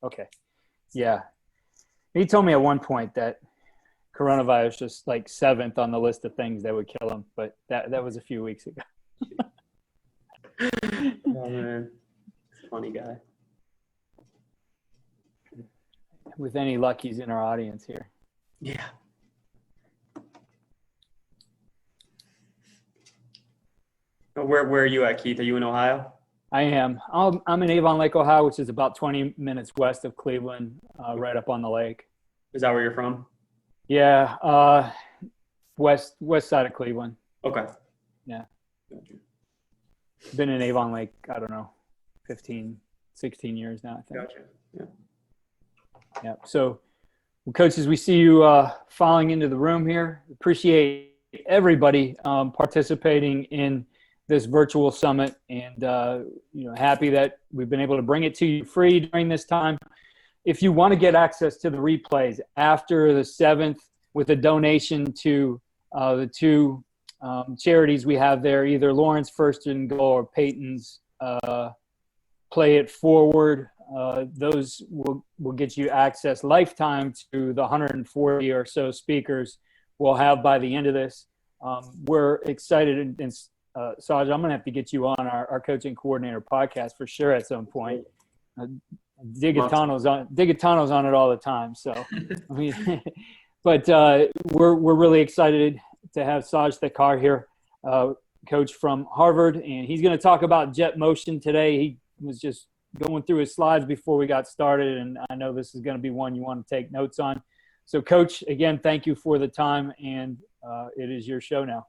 Okay. Yeah. He told me at one point that coronavirus just like 7th on the list of things that would kill him, but that was a few weeks ago. Oh man, funny guy. With any luck, he's in our audience here. Yeah. Where are you at, Keith? Are you in Ohio? I am. I'm in Avon Lake, Ohio, which is about 20 minutes west of Cleveland, right up on the lake. Is that where you're from? Yeah, west side of Cleveland. Okay. Yeah. Gotcha. Been in Avon Lake, I don't know, 15, 16 years now, I think. Gotcha. Yeah. Yeah. So, coaches, we see you filing into the room here. Appreciate everybody participating in this virtual summit, and happy that we've been able to bring it to you free during this time. If you want to get access to the replays after the 7th with a donation to the two charities we have there, either Lawrence First and Goal or Peyton's Play It Forward, those will get you access lifetime to the 140 or so speakers we'll have by the end of this. We're excited, and Saj, I'm going to have to get you on our coaching coordinator podcast for sure at some point. Digitano's on it all the time. So, I mean, but we're really excited to have Saj Thakar here, coach from Harvard, and he's going to talk about jet motion today. He was just going through his slides before we got started, and I know this is going to be one you want to take notes on. So, Coach, again, thank you for the time, and it is your show now.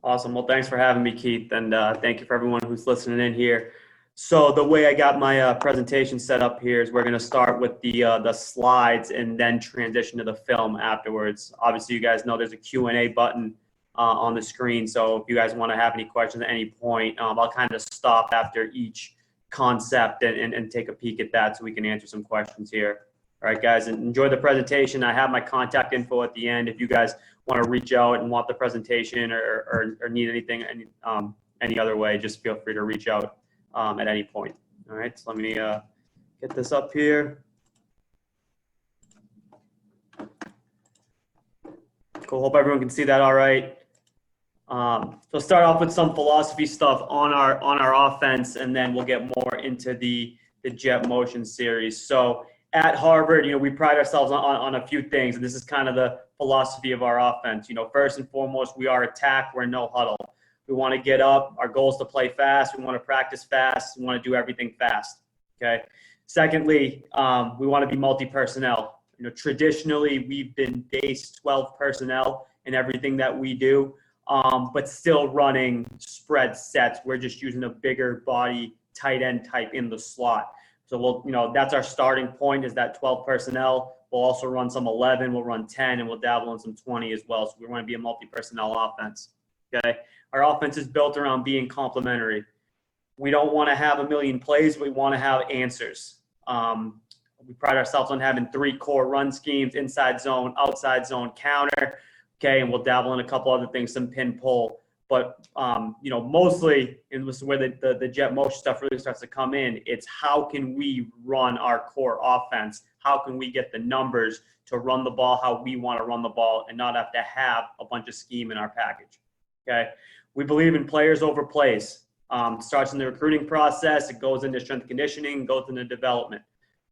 Awesome. Well, thanks for having me, Keith, and thank you for everyone who's listening in here. So the way I got my presentation set up here is we're going to start with the slides and then transition to the film afterwards. Obviously, you guys know there's a Q&A button on the screen, so if you guys want to have any questions at any point, I'll kind of stop after each concept and take a peek at that so we can answer some questions here. All right, guys, and enjoy the presentation. I have my contact info at the end. If you guys want to reach out and want the presentation or need anything any other way, just feel free to reach out at any point. All right, so let me get this up here. Cool, hope everyone can see that all right. So start off with some philosophy stuff on our offense, and then we'll get more into the jet motion series. So at Harvard, we pride ourselves on a few things, and this is kind of the philosophy of our offense. First and foremost, we are attack, we're no huddle. We want to get up. Our goal is to play fast. We want to practice fast. We want to do everything fast. Okay. Secondly, we want to be multi-personnel. Traditionally, we've been based 12 personnel in everything that we do, but still running spread sets. We're just using a bigger body tight end type in the slot. So that's our starting point, is that 12 personnel. We'll also run some 11, we'll run 10, and we'll dabble in some 20 as well. So we want to be a multi-personnel offense. Okay. Our offense is built around being complementary. We don't want to have a million plays. We want to have answers. We pride ourselves on having 3 core run schemes: inside zone, outside zone, counter. Okay, and we'll dabble in a couple other things, some pin pull. But, mostly, and this is where the jet motion stuff really starts to come in, it's how can we run our core offense? How can we get the numbers to run the ball how we want to run the ball and not have to have a bunch of scheme in our package? Okay, we believe in players over plays. Starts in the recruiting process. It goes into strength conditioning, goes into development.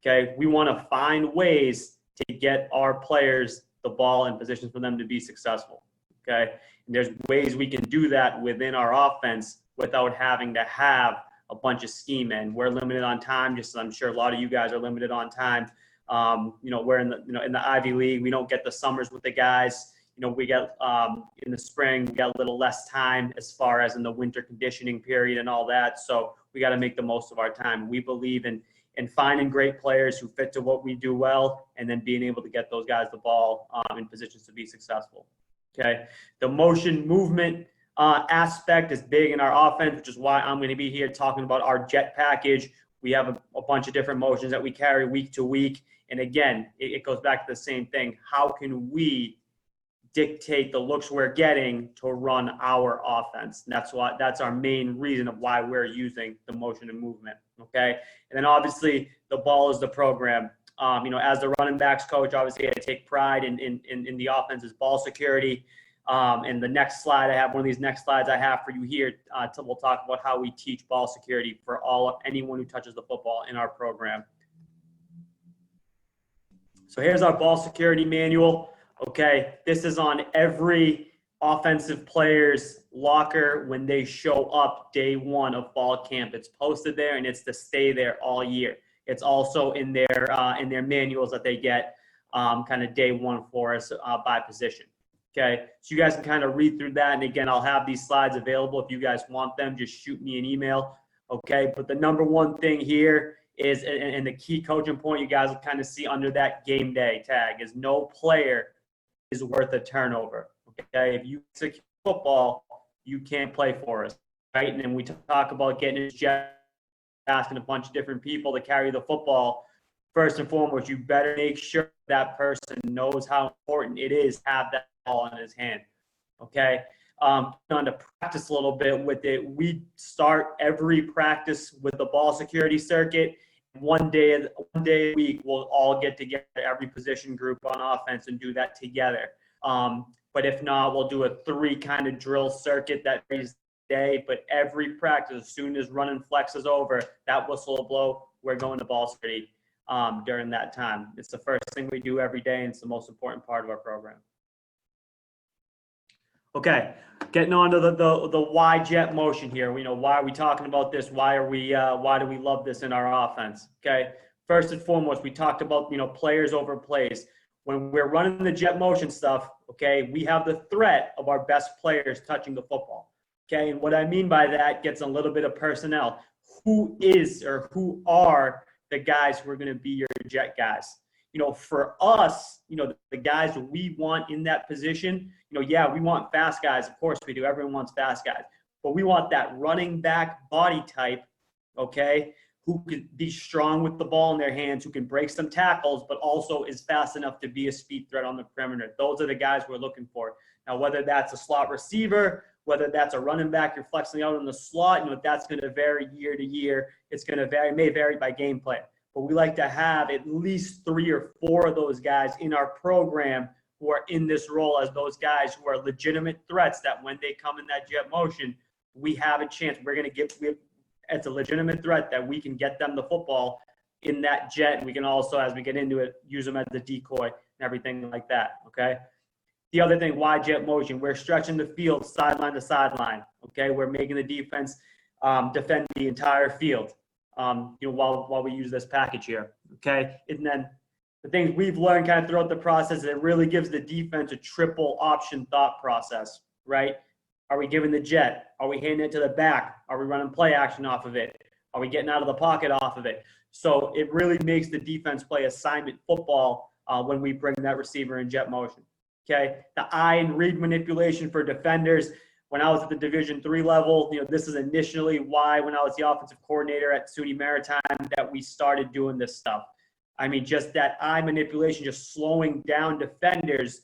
Okay, we want to find ways to get our players the ball in positions for them to be successful. Okay, and there's ways we can do that within our offense without having to have a bunch of scheme in. We're limited on time, just as I'm sure a lot of you guys are limited on time. We're in the Ivy League. We don't get the summers with the guys. We get in the spring, we got a little less time as far as in the winter conditioning period and all that. So we got to make the most of our time. We believe in finding great players who fit to what we do well, and then being able to get those guys the ball in positions to be successful. Okay. The motion movement aspect is big in our offense, which is why I'm going to be here talking about our jet package. We have a bunch of different motions that we carry week to week. And again, it goes back to the same thing. How can we dictate the looks we're getting to run our offense? And that's our main reason of why we're using the motion and movement. okay? And then obviously the ball is the program. As the running backs coach, obviously I take pride in the offense's ball security. And the next slide, I have one of these next slides I have for you here. We'll talk about how we teach ball security for anyone who touches the football in our program. So here's our ball security manual. Okay, this is on every offensive player's locker when they show up day one of fall camp. It's posted there, and it's to stay there all year. It's also in their manuals that they get kind of day one for us by position. Okay, so you guys can kind of read through that. And again, I'll have these slides available. If you guys want them, just shoot me an email. Okay, but the number one thing here is, and the key coaching point you guys will kind of see under that game day tag, is no player is worth a turnover. Okay, if you secure football, you can't play for us, right? And then we talk about getting his jet, asking a bunch of different people to carry the football. First and foremost, you better make sure that person knows how important it is to have that ball in his hand. Okay, on to practice a little bit with it. We start every practice with the ball security circuit. One day a week, we'll all get together, every position group on offense, and do that together. But if not, we'll do a 3 kind of drill circuit that day. But every practice, as soon as run and flex is over, that whistle will blow. We're going to ball security during that time. It's the first thing we do every day, and it's the most important part of our program. Okay, getting on to the why jet motion here. Why are we talking about this? Why do we love this in our offense? Okay, first and foremost, we talked about players over plays. When we're running the jet motion stuff, okay, we have the threat of our best players touching the football. Okay, and what I mean by that gets a little bit of personnel. Who are the guys who are going to be your jet guys? For us, the guys we want in that position, yeah, we want fast guys. Of course we do. Everyone wants fast guys. But we want that running back body type, okay, who could be strong with the ball in their hands, who can break some tackles, but also is fast enough to be a speed threat on the perimeter. Those are the guys we're looking for. Now, whether that's a slot receiver, whether that's a running back you're flexing out in the slot, that's going to vary year to year. It's going to vary, may vary by game plan. But we like to have at least 3 or 4 of those guys in our program who are in this role as those guys who are legitimate threats that when they come in that jet motion, we have a chance. It's a legitimate threat that we can get them the football in that jet. And we can also, as we get into it, use them as a decoy and everything like that, okay? The other thing, why jet motion? We're stretching the field sideline to sideline, okay? We're making the defense defend the entire field. While we use this package here, okay? And then the things we've learned kind of throughout the process is it really gives the defense a triple option thought process, right? Are we giving the jet? Are we handing it to the back? Are we running play action off of it? Are we getting out of the pocket off of it? So it really makes the defense play assignment football when we bring that receiver in jet motion, okay? The eye and read manipulation for defenders. When I was at the Division III level, this is initially why when I was the offensive coordinator at SUNY Maritime that we started doing this stuff. I mean, just that eye manipulation, just slowing down defenders,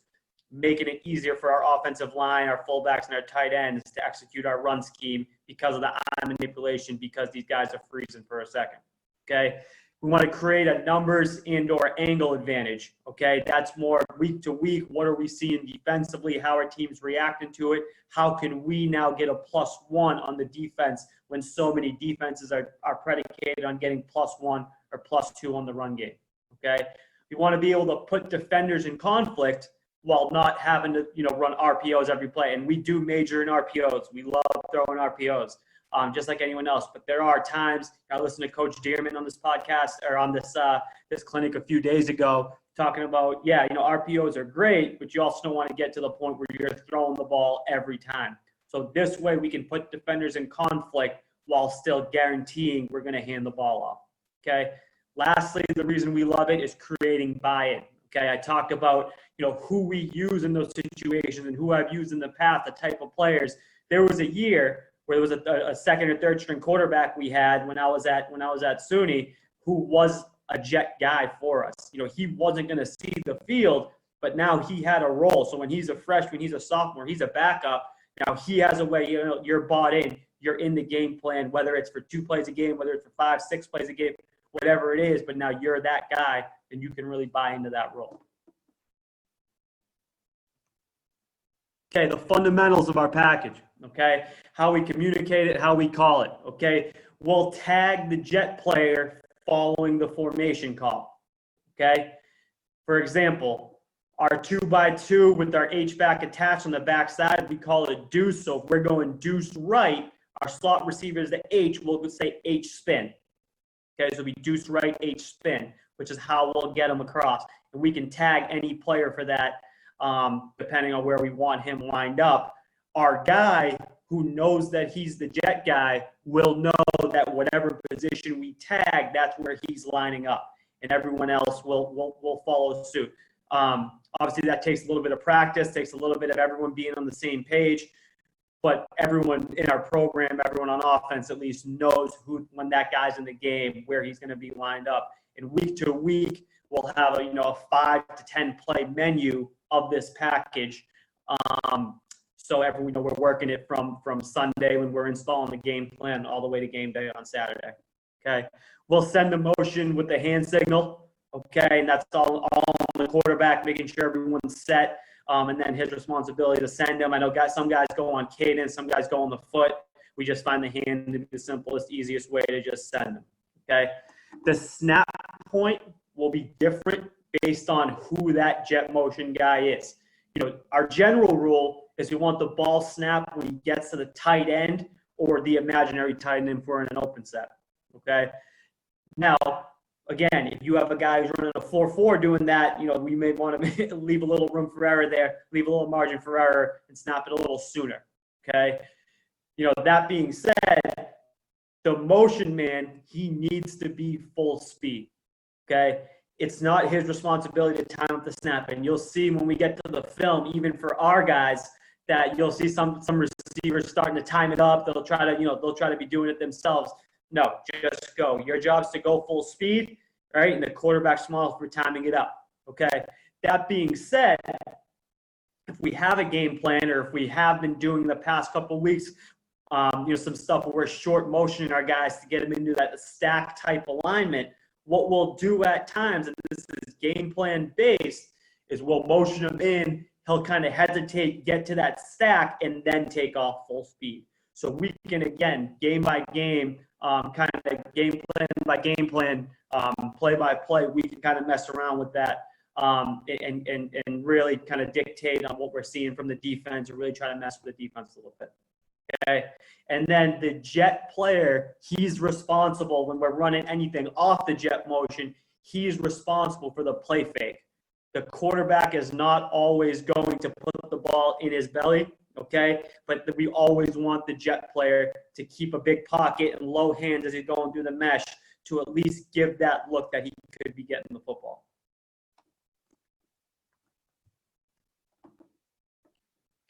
making it easier for our offensive line, our fullbacks, and our tight ends to execute our run scheme because of the eye manipulation, because these guys are freezing for a second, okay? We want to create a numbers and or angle advantage, okay? That's more week to week. What are we seeing defensively? How are teams reacting to it? How can we now get a +1 on the defense when so many defenses are predicated on getting +1 or +2 on the run game, okay? We want to be able to put defenders in conflict while not having to, run RPOs every play. And we do major in RPOs. We love throwing RPOs. Just like anyone else. But there are times, I listened to Coach Dearman on this podcast or on this clinic a few days ago talking about, RPOs are great, but you also don't want to get to the point where you're throwing the ball every time. So this way we can put defenders in conflict while still guaranteeing we're going to hand the ball off, okay? Lastly, the reason we love it is creating buy-in, okay? I talked about, who we use in those situations and who I've used in the past, the type of players. There was a year where there was a second or third string quarterback we had when I was at SUNY who was a jet guy for us. He wasn't going to see the field, but now he had a role. So when he's a freshman, he's a sophomore, he's a backup. Now he has a way, you're bought in. you're in the game plan, whether it's for 2 plays a game, whether it's for 5, 6 plays a game, whatever it is, but now you're that guy, and you can really buy into that role. Okay, the fundamentals of our package, okay? How we communicate it, how we call it, okay? We'll tag the jet player following the formation call, okay? For example, our 2x2 with our H-back attached on the back side, we call it a deuce. So if we're going deuce right, our slot receiver is the H, we'll say H spin. Okay, so we deuce right, H spin, which is how we'll get them across. And we can tag any player for that, depending on where we want him lined up. Our guy who knows that he's the jet guy will know that whatever position we tag, that's where he's lining up. And everyone else will follow suit. Obviously, that takes a little bit of practice, takes a little bit of everyone being on the same page. But everyone in our program, everyone on offense at least knows who, when that guy's in the game, where he's going to be lined up. And week to week, we'll have a 5 to 10 play menu of this package. So everyone, we're working it from Sunday when we're installing the game plan all the way to game day on Saturday. Okay, we'll send the motion with the hand signal. Okay, and that's all on the quarterback, making sure everyone's set. And then his responsibility to send them. I know some guys go on cadence, some guys go on the foot. We just find the hand to be the simplest, easiest way to just send them. Okay, the snap point will be different based on who that jet motion guy is. Our general rule is we want the ball snap when he gets to the tight end or the imaginary tight end for an open set. Okay. Now, again, if you have a guy who's running a 4-4 doing that, we may want to leave a little room for error there, leave a little margin for error, and snap it a little sooner. Okay. That being said, the motion man, he needs to be full speed. Okay. It's not his responsibility to time up the snap. And you'll see when we get to the film, even for our guys, that you'll see some receivers starting to time it up. They'll try to be doing it themselves. No, just go. Your job is to go full speed, right? And the quarterback's small for timing it up. Okay. That being said, if we have a game plan, or if we have been doing the past couple of weeks, some stuff where we're short motioning our guys to get them into that stack type alignment, what we'll do at times, and this is game plan based, is we'll motion him in. He'll kind of hesitate, get to that stack, and then take off full speed. So we can, again, game by game, kind of game plan by game plan, play by play, we can kind of mess around with that and really kind of dictate on what we're seeing from the defense, or really try to mess with the defense a little bit. Okay. And then the jet player, he's responsible when we're running anything off the jet motion. He's responsible for the play fake. The quarterback is not always going to put the ball in his belly, okay? But we always want the jet player to keep a big pocket and low hands as he's going through the mesh to at least give that look that he could be getting the football.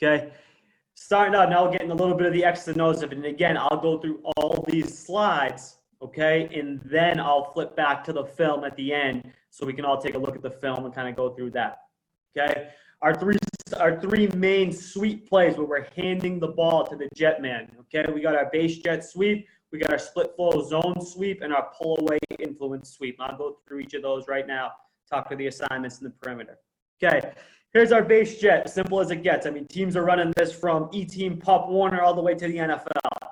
Okay. Starting out, now we're getting a little bit of the X's and O's of it. And again, I'll go through all these slides, okay? And then I'll flip back to the film at the end so we can all take a look at the film and kind of go through that, okay? Our three main sweep plays where we're handing the ball to the jet man, okay? We got our base jet sweep, we got our split flow zone sweep, and our pull away influence sweep. I'll go through each of those right now, talk to the assignments in the perimeter. Okay. Here's our base jet, as simple as it gets. I mean, teams are running this from E-team Pop Warner all the way to the NFL,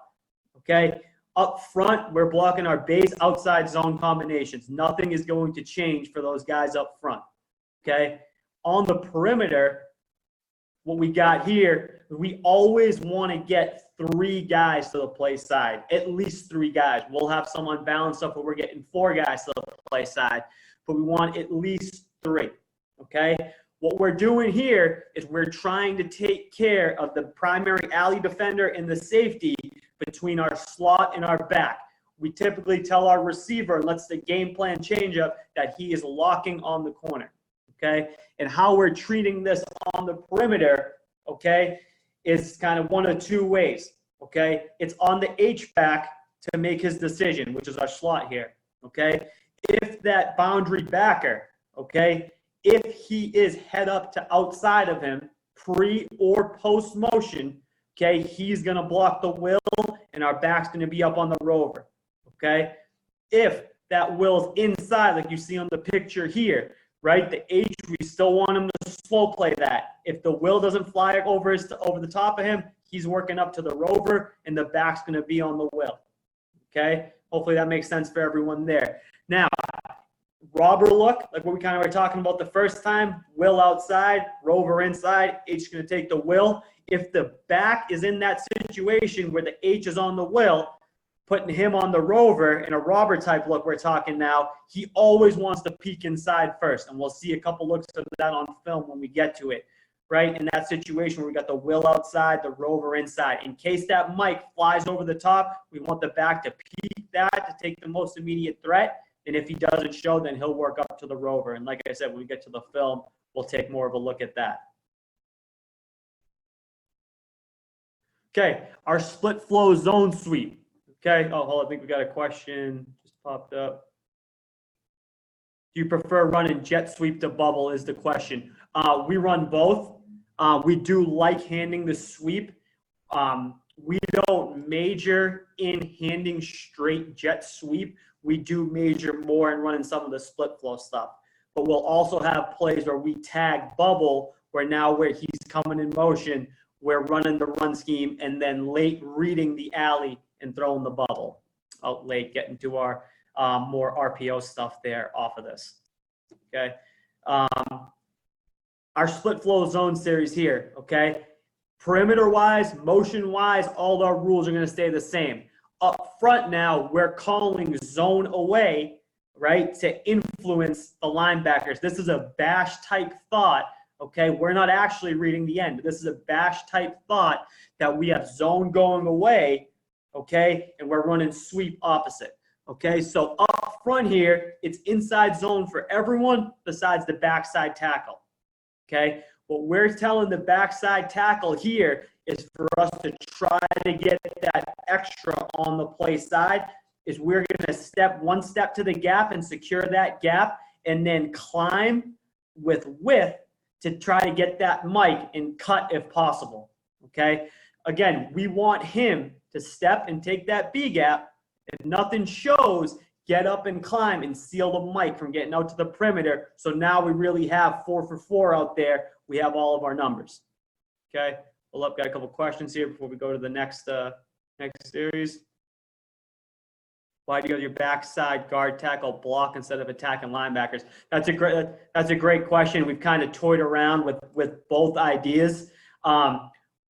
okay? Up front, we're blocking our base outside zone combinations. Nothing is going to change for those guys up front, okay? On the perimeter, what we got here, we always want to get 3 guys to the play side, at least 3 guys. We'll have some unbalanced stuff where we're getting 4 guys to the play side, but we want at least 3, okay? What we're doing here is we're trying to take care of the primary alley defender and the safety between our slot and our back. We typically tell our receiver, unless the game plan change up, that he is locking on the corner, okay? And how we're treating this on the perimeter, okay, is kind of one of 2 ways, okay? It's on the H-back to make his decision, which is our slot here, okay? If that boundary backer, okay, if he is head up to outside of him, pre or post motion, okay, he's going to block the will, and our back's going to be up on the rover, okay? If that will's inside, like you see on the picture here, right, the H, we still want him to slow play that. If the will doesn't fly over the top of him, he's working up to the rover, and the back's going to be on the will, okay? Hopefully that makes sense for everyone there. Now, robber look, like what we kind of were talking about the first time, will outside, rover inside, H is going to take the will. If the back is in that situation where the H is on the will, putting him on the rover in a robber type look we're talking now, he always wants to peek inside first. And we'll see a couple looks of that on film when we get to it, right? In that situation where we got the will outside, the rover inside. In case that mic flies over the top, we want the back to peek that to take the most immediate threat. And if he doesn't show, then he'll work up to the rover. And like I said, when we get to the film, we'll take more of a look at that. Okay, our split flow zone sweep. Okay, oh, hold on, I think we got a question just popped up. Do you prefer running jet sweep to bubble is the question. We run both. We do like handing the sweep. We don't major in handing straight jet sweep. We do major more in running some of the split flow stuff. But we'll also have plays where we tag bubble, where he's coming in motion, we're running the run scheme, and then late reading the alley and throwing the bubble out late, getting to our more RPO stuff there off of this. Okay. Our split flow zone series here, okay? Perimeter wise, motion wise, all our rules are going to stay the same. Up front now, we're calling zone away, right, to influence the linebackers. This is a bash type thought, okay? We're not actually reading the end. This is a bash type thought that we have zone going away, okay? And we're running sweep opposite, okay? So up front here, it's inside zone for everyone besides the backside tackle, okay? What we're telling the backside tackle here is for us to try to get that extra on the play side is we're going to step one step to the gap and secure that gap and then climb with width to try to get that mic and cut if possible, okay? Again, we want him to step and take that B gap. If nothing shows, get up and climb and seal the mic from getting out to the perimeter. So now we really have 4 for 4 out there. We have all of our numbers, okay? Well, I've got a couple questions here before we go to the next series. Why do you have your backside guard tackle block instead of attacking linebackers? That's a great question. We've kind of toyed around with both ideas.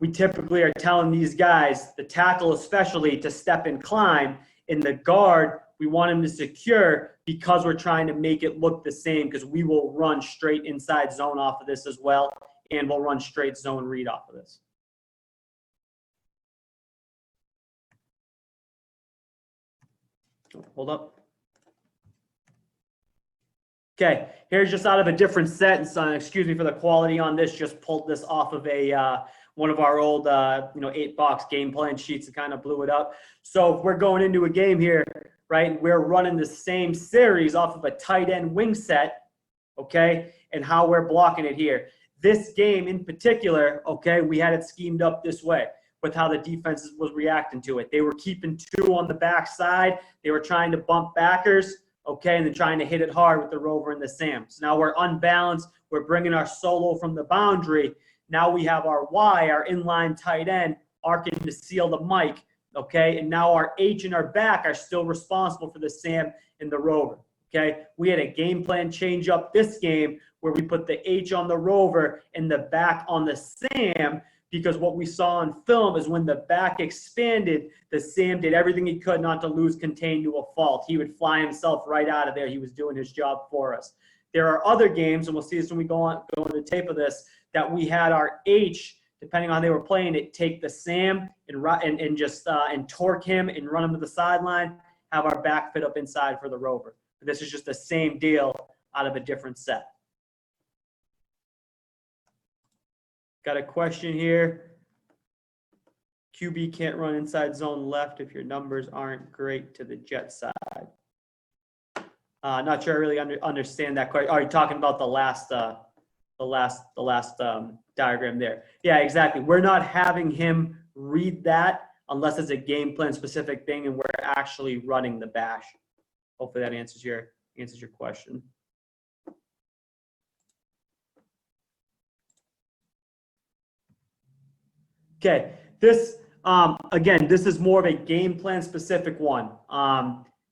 We typically are telling these guys, the tackle especially, to step and climb. In the guard, we want him to secure because we're trying to make it look the same because we will run straight inside zone off of this as well, and we'll run straight zone read off of this. Hold up. Okay, here's just out of a different sentence. Excuse me for the quality on this. Just pulled this off of one of our old 8-box game plan sheets and kind of blew it up. So if we're going into a game here, right, we're running the same series off of a tight end wing set, okay, and how we're blocking it here. This game in particular, okay, we had it schemed up this way with how the defense was reacting to it. They were keeping 2 on the backside. They were trying to bump backers, okay, and then trying to hit it hard with the rover and the Sam. So now we're unbalanced. We're bringing our solo from the boundary. Now we have our Y, our inline tight end, arcing to seal the mic, okay? And now our H and our back are still responsible for the Sam and the rover, okay? We had a game plan change up this game where we put the H on the rover and the back on the Sam, because what we saw on film is when the back expanded, the Sam did everything he could not to lose contain to a fault. He would fly himself right out of there. He was doing his job for us. There are other games, and we'll see this when we go on the tape of this, that we had our H, depending on how they were playing it, take the Sam and just torque him and run him to the sideline, have our back fit up inside for the rover. This is just the same deal out of a different set. Got a question here. QB can't run inside zone left if your numbers aren't great to the jet side. Not sure I really understand that question. Are you talking about the last diagram there? Yeah, exactly. We're not having him read that unless it's a game plan specific thing and we're actually running the bash. Hopefully that answers your question. Okay, this again, this is more of a game plan specific one.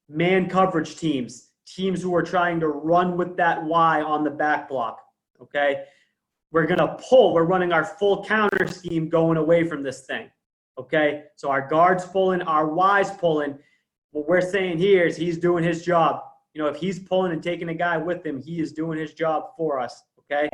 Man coverage teams who are trying to run with that Y on the back block. Okay, we're gonna pull. We're running our full counter scheme going away from this thing. Okay, so our guards pulling, our Y's pulling. What we're saying here is he's doing his job. You know, if he's pulling and taking a guy with him, he is doing his job for us. Okay.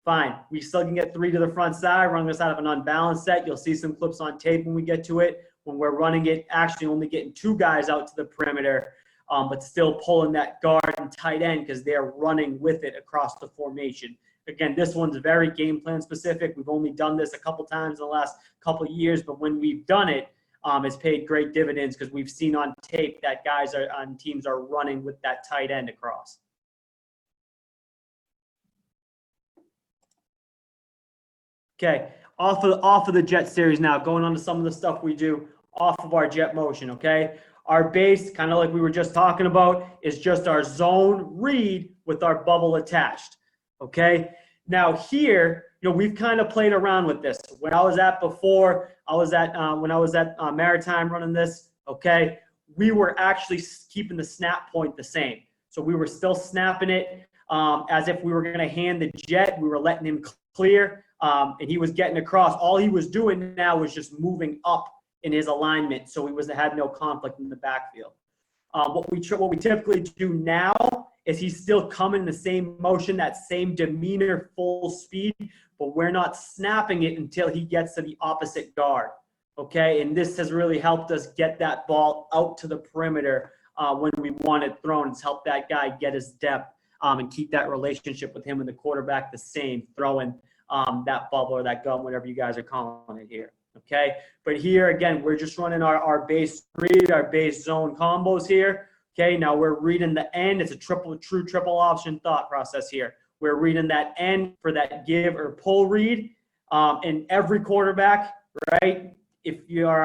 Fine. We still can get 3 to the front side, running this out of an unbalanced set. You'll see some clips on tape when we get to it. When we're running it, actually only getting 2 guys out to the perimeter, but still pulling that guard and tight end because they're running with it across the formation. Again, this one's very game plan specific. We've only done this a couple times in the last couple of years, but when we've done it, it's paid great dividends because we've seen on tape that guys on teams are running with that tight end across. Okay, off of the jet series now, going on to some of the stuff we do off of our jet motion, okay? Our base, kind of like we were just talking about, is just our zone read with our bubble attached, okay? Now here, you know, we've kind of played around with this. When I was at Maritime running this, okay, we were actually keeping the snap point the same. So we were still snapping it as if we were going to hand the jet. We were letting him clear. And he was getting across. All he was doing now was just moving up in his alignment, so he had no conflict in the backfield. What we typically do now is he's still coming the same motion, that same demeanor, full speed, but we're not snapping it until he gets to the opposite guard. Okay, and this has really helped us get that ball out to the perimeter when we want it thrown. It's helped that guy get his depth and keep that relationship with him and the quarterback the same, throwing that bubble or that gun, whatever you guys are calling it here, okay? But here, again, we're just running our base read, our base zone combos here, okay? Now we're reading the end. It's a true triple option thought process here. We're reading that end for that give or pull read. And every quarterback, right, if you're,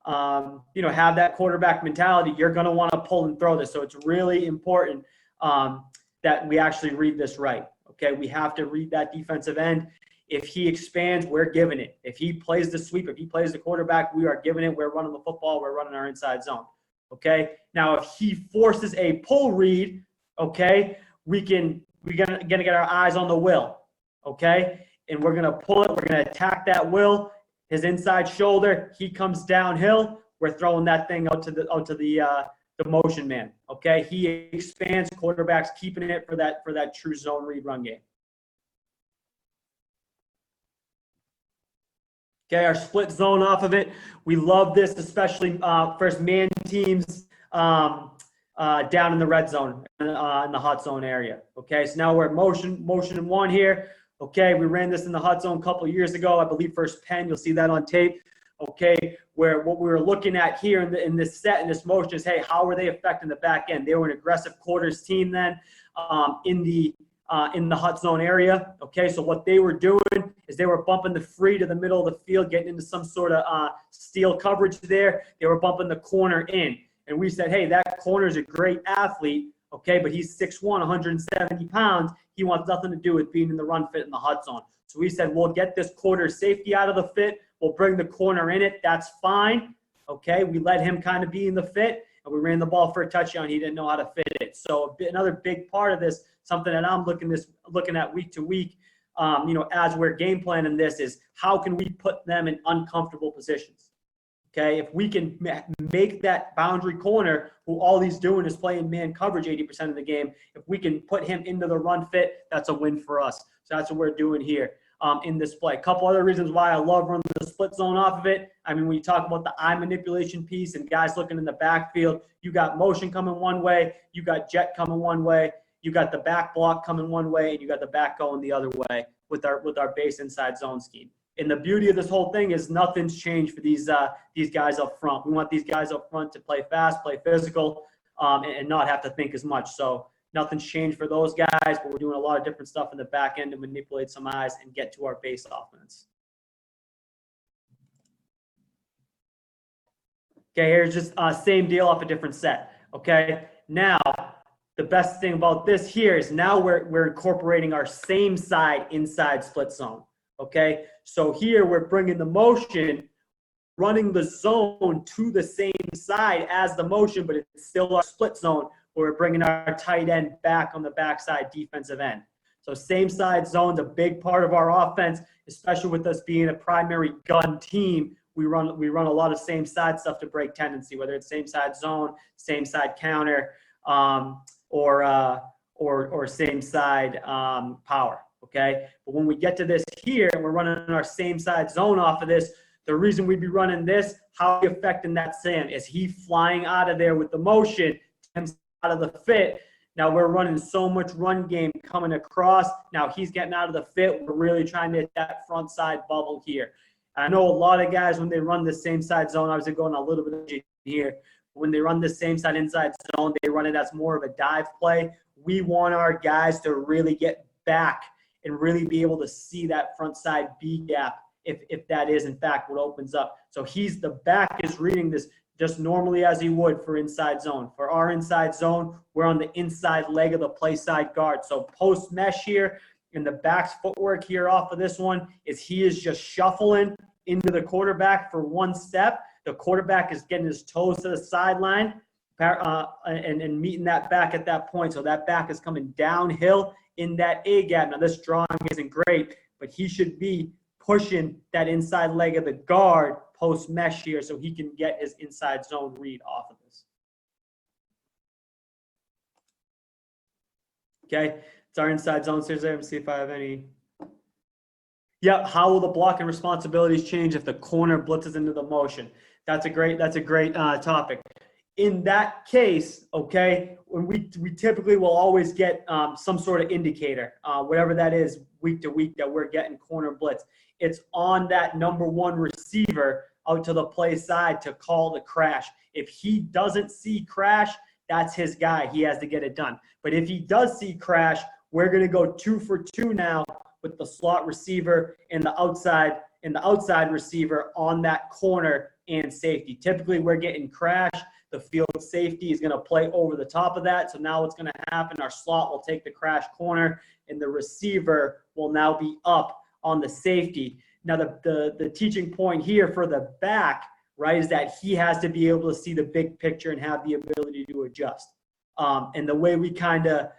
have that quarterback mentality, you're going to want to pull and throw this. So it's really important that we actually read this right. Okay, we have to read that defensive end. If he expands, we're giving it. If he plays the sweep, if he plays the quarterback, we are giving it. We're running the football. We're running our inside zone. Okay. Now, if he forces a pull read, okay, we're gonna get our eyes on the will. Okay, and we're gonna pull it. We're gonna attack that will. His inside shoulder. He comes downhill. We're throwing that thing out to the motion man. Okay, he expands, quarterbacks keeping it for that true zone read run game. Okay, our split zone off of it. We love this, especially first man teams down in the red zone in the hot zone area. Okay, so now we're motion and one here. Okay, we ran this in the hot zone a couple of years ago. I believe first Penn. You'll see that on tape. Okay, where what we were looking at here in this set, in this motion is, hey, how were they affecting the back end? They were an aggressive quarters team then in the hot zone area. Okay, so what they were doing is they were bumping the free to the middle of the field, getting into some sort of steal coverage there. They were bumping the corner in. And we said, hey, that corner is a great athlete, okay, but he's 6'1", 170 pounds. He wants nothing to do with being in the run fit in the hot zone. So we said, we'll get this quarter safety out of the fit. We'll bring the corner in it. That's fine. Okay, we let him kind of be in the fit, and we ran the ball for a touchdown. He didn't know how to fit it. So another big part of this, something that I'm looking at week to week, as we're game planning this, is how can we put them in uncomfortable positions? Okay, if we can make that boundary corner, who all he's doing is playing man coverage 80% of the game, if we can put him into the run fit, that's a win for us. So that's what we're doing here. In this play. A couple other reasons why I love running the split zone off of it. I mean, when you talk about the eye manipulation piece and guys looking in the backfield, you got motion coming one way, you got jet coming one way, you got the back block coming one way, and you got the back going the other way with our base inside zone scheme. And the beauty of this whole thing is nothing's changed for these guys up front. We want these guys up front to play fast, play physical, and not have to think as much. So nothing's changed for those guys, but we're doing a lot of different stuff in the back end to manipulate some eyes and get to our base offense. Okay, here's just same deal off a different set. Okay, now the best thing about this here is now we're incorporating our same side inside split zone. Okay, so here we're bringing the motion, running the zone to the same side as the motion, but it's still our split zone where we're bringing our tight end back on the backside defensive end. So same side zone's a big part of our offense, especially with us being a primary gun team. We run a lot of same side stuff to break tendency, whether it's same side zone, same side counter, or same side power. Okay, but when we get to this here and we're running our same side zone off of this, the reason we'd be running this, how are we affecting that Sam? Is he flying out of there with the motion, out of the fit? Now we're running so much run game coming across. Now he's getting out of the fit. We're really trying to hit that front side bubble here. I know a lot of guys, when they run the same side zone, I was going a little bit here. When they run the same side inside zone, they run it as more of a dive play. We want our guys to really get back and really be able to see that front side B gap if that is in fact what opens up. So the back is reading this just normally as he would for inside zone. For our inside zone, we're on the inside leg of the play side guard. So post mesh here, and the back's footwork here off of this one is he is just shuffling into the quarterback for one step. The quarterback is getting his toes to the sideline and meeting that back at that point. So that back is coming downhill in that A gap. Now this drawing isn't great, but he should be pushing that inside leg of the guard post mesh here so he can get his inside zone read off of this. Okay, it's our inside zone series there. Let me see if I have any. Yep, how will the blocking responsibilities change if the corner blitzes into the motion? That's a great topic. In that case, okay, when we typically will always get some sort of indicator, whatever that is, week to week that we're getting corner blitz. It's on that number one receiver out to the play side to call the crash. If he doesn't see crash, that's his guy. He has to get it done. But if he does see crash, we're going to go 2 for 2 now with the slot receiver and the outside receiver on that corner and safety. Typically, we're getting crash. The field safety is going to play over the top of that. So now what's going to happen, our slot will take the crash corner, and the receiver will now be up on the safety. Now, the teaching point here for the back, right, is that he has to be able to see the big picture and have the ability to adjust. And the way we kind of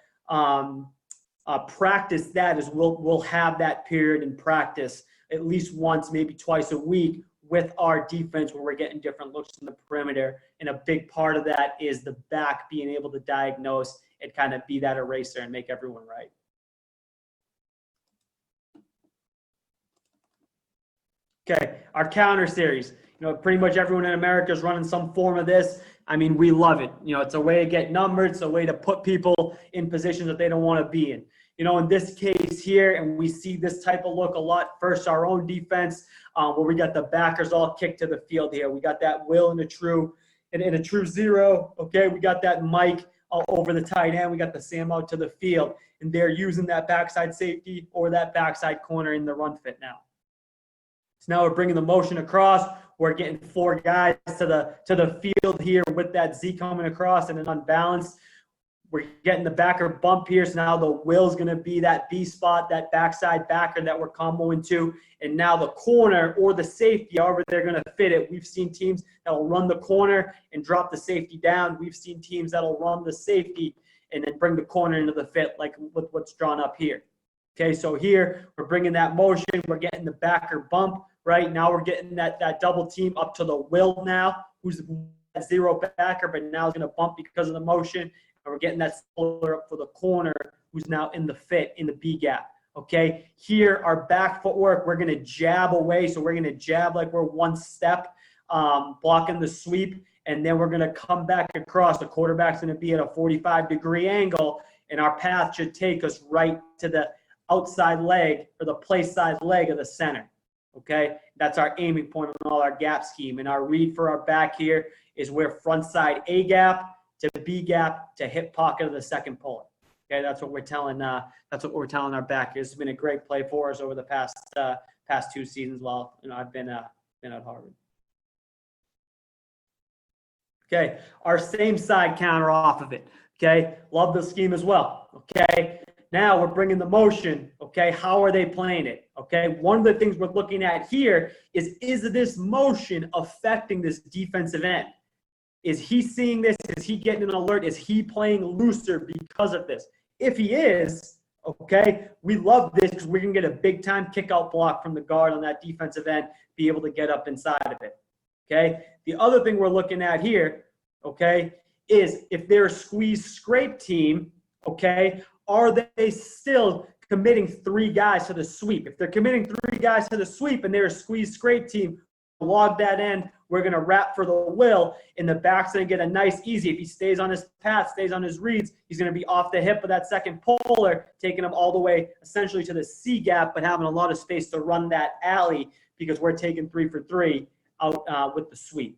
practice that is we'll have that period in practice at least once, maybe twice a week with our defense where we're getting different looks in the perimeter. And a big part of that is the back being able to diagnose and kind of be that eraser and make everyone right. Okay, our counter series. You know, pretty much everyone in America is running some form of this. I mean, we love it. You know, it's a way to get numbered. It's a way to put people in positions that they don't want to be in. You know, in this case here, and we see this type of look a lot. First, our own defense, where we got the backers all kicked to the field here. We got that Will and a true zero. Okay, we got that Mike over the tight end. We got the Sam out to the field, and they're using that backside safety or that backside corner in the run fit now. So now we're bringing the motion across. We're getting 4 guys to the field here with that Z coming across and an unbalanced. We're getting the backer bump here. So now the Will's going to be that B spot, that backside backer that we're comboing to. And now the corner or the safety, however they're going to fit it. We've seen teams that'll run the corner and drop the safety down. We've seen teams that'll run the safety and then bring the corner into the fit, like with what's drawn up here. Okay, so here we're bringing that motion. We're getting the backer bump. Right now we're getting that double team up to the Will now, who's a zero backer, but now is going to bump because of the motion. And we're getting that spoiler up for the corner, who's now in the fit in the B gap. Okay, here our back footwork, we're going to jab away. So we're going to jab like we're one step, blocking the sweep, and then we're going to come back across. The quarterback's going to be at a 45-degree angle, and our path should take us right to the outside leg or the play side leg of the center. Okay, that's our aiming point on all our gap scheme. And our read for our back here is where front side A gap to B gap to hip pocket of the second puller. Okay, that's what we're telling. That's what we're telling our back. This has been a great play for us over the past 2 seasons. While I've been at Harvard. Okay, our same side counter off of it. Okay, love the scheme as well. Okay, now we're bringing the motion. Okay, how are they playing it? Okay, one of the things we're looking at here is this motion affecting this defensive end? Is he seeing this? Is he getting an alert? Is he playing looser because of this? If he is, okay, we love this because we can get a big time kick out block from the guard on that defensive end, be able to get up inside of it. Okay, the other thing we're looking at here, okay, is if they're a squeeze scrape team, okay, are they still committing 3 guys to the sweep? If they're committing 3 guys to the sweep and they're a squeeze scrape team, log that in. We're going to wrap for the will. In the back's going to get a nice easy. If he stays on his path, stays on his reads, he's going to be off the hip of that second polar, taking him all the way essentially to the C gap, but having a lot of space to run that alley because we're taking 3 for 3 out with the sweep.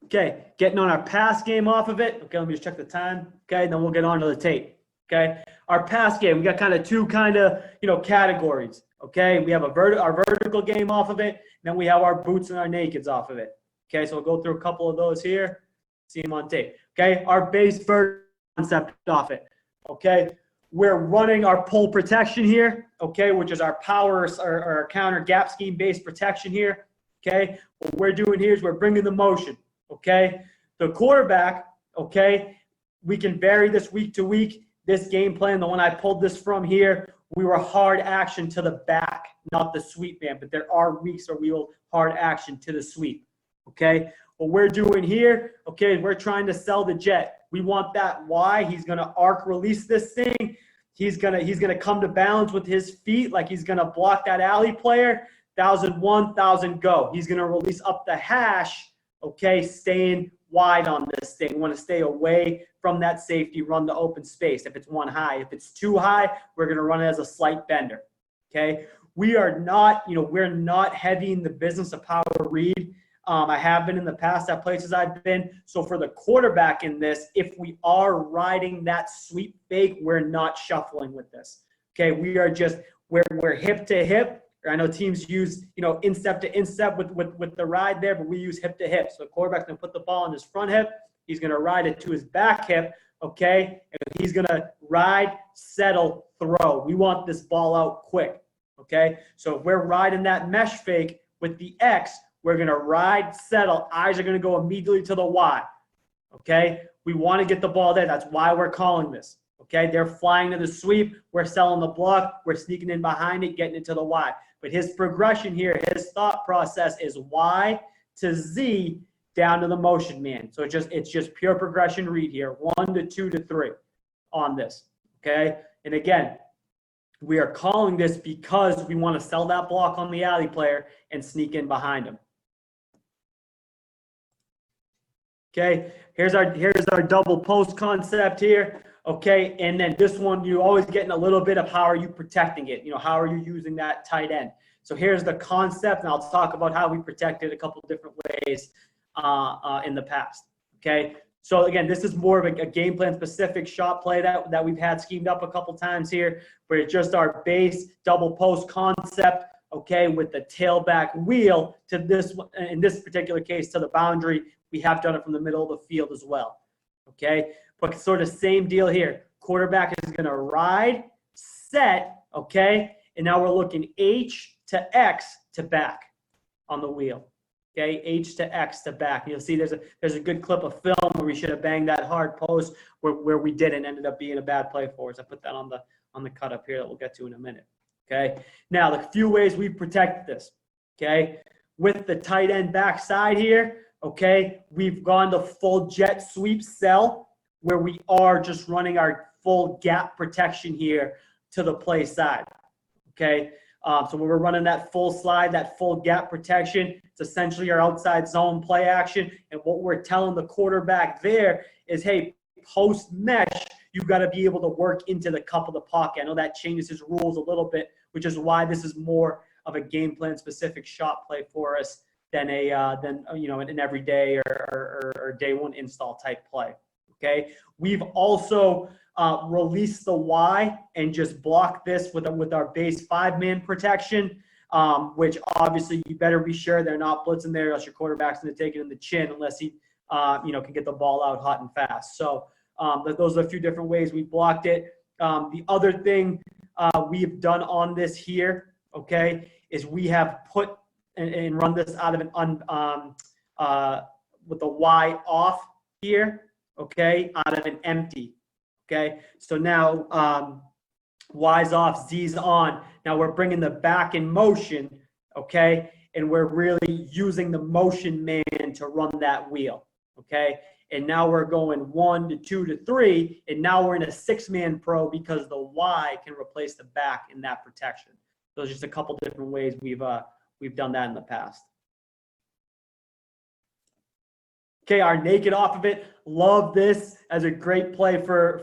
Okay, getting on our pass game off of it. Okay, let me just check the time. Okay, then we'll get on to the tape. Okay, our pass game, we got kind of 2 categories. Okay, we have our vertical game off of it, and then we have our boots and our nakeds off of it. Okay, so we'll go through a couple of those here, see them on tape. Okay, our base vertical concept off it. Okay, we're running our pull protection here, okay, which is our power or our counter gap scheme based protection here. Okay, what we're doing here is we're bringing the motion. Okay, the quarterback, okay, we can vary this week to week. This game plan, the one I pulled this from here, we were hard action to the back, not the sweep man, but there are weeks where we will hard action to the sweep. Okay, what we're doing here, okay, we're trying to sell the jet. We want that Y. He's going to arc release this thing. He's gonna come to balance with his feet like he's going to block that alley player. 1,001, 1,000 go. He's going to release up the hash, okay, staying wide on this thing. We want to stay away from that safety, run the open space. If it's 1 high, if it's 2 high, we're going to run it as a slight bender. Okay, we are not, we're not heavy in the business of power read. I have been in the past at places I've been. So for the quarterback in this, if we are riding that sweep fake, we're not shuffling with this. Okay, we are just we're hip to hip. I know teams use, instep to instep with the ride there, but we use hip to hip. So the quarterback's going to put the ball on his front hip. He's going to ride it to his back hip, okay? And he's going to ride, settle, throw. We want this ball out quick, okay? So if we're riding that mesh fake with the X, we're going to ride, settle. Eyes are going to go immediately to the Y, okay? We want to get the ball there. That's why we're calling this, okay? They're flying to the sweep. We're selling the block. We're sneaking in behind it, getting it to the Y. But his progression here, his thought process is Y to Z down to the motion man. So it's just pure progression read here, 1 to 2 to 3 on this, okay? And again, we are calling this because we want to sell that block on the alley player and sneak in behind him. Okay, here's our double post concept here. Okay, and then this one, you're always getting a little bit of how are you protecting it? How are you using that tight end? So here's the concept, and I'll talk about how we protect it a couple of different ways in the past. Okay, so again, this is more of a game plan specific shot play that we've had schemed up a couple times here, where it's just our base double post concept. Okay, with the tailback wheel to this, in this particular case, to the boundary. We have done it from the middle of the field as well. Okay, but sort of same deal here. Quarterback is going to ride, set, okay, and now we're looking H to X to back on the wheel. Okay, H to X to back. You'll see there's a good clip of film where we should have banged that hard post where we didn't, ended up being a bad play for us. I put that on the cut up here that we'll get to in a minute. Okay, now the few ways we protect this. Okay, with the tight end backside here. Okay, we've gone to full jet sweep sell where we are just running our full gap protection here to the play side. Okay, so when we're running that full slide, that full gap protection, it's essentially our outside zone play action. And what we're telling the quarterback there is, hey, post mesh, you've got to be able to work into the cup of the pocket. I know that changes his rules a little bit, which is why this is more of a game plan specific shot play for us than an everyday or day one install type play. Okay, we've also released the Y and just blocked this with our base 5-man protection which obviously you better be sure they're not blitzing there, else your quarterback's going to take it in the chin unless he, can get the ball out hot and fast. So those are a few different ways we blocked it. The other thing we've done on this here, okay, is we have put and run this out of an with the Y off here, okay, out of an empty, okay. So now Y's off, Z's on. Now we're bringing the back in motion, okay, and we're really using the motion man to run that wheel, okay. And now we're going 1 to 2 to 3, and now we're in a 6-man pro because the Y can replace the back in that protection. Those are just a couple different ways we've done that in the past. Okay, our naked off of it. Love this as a great play for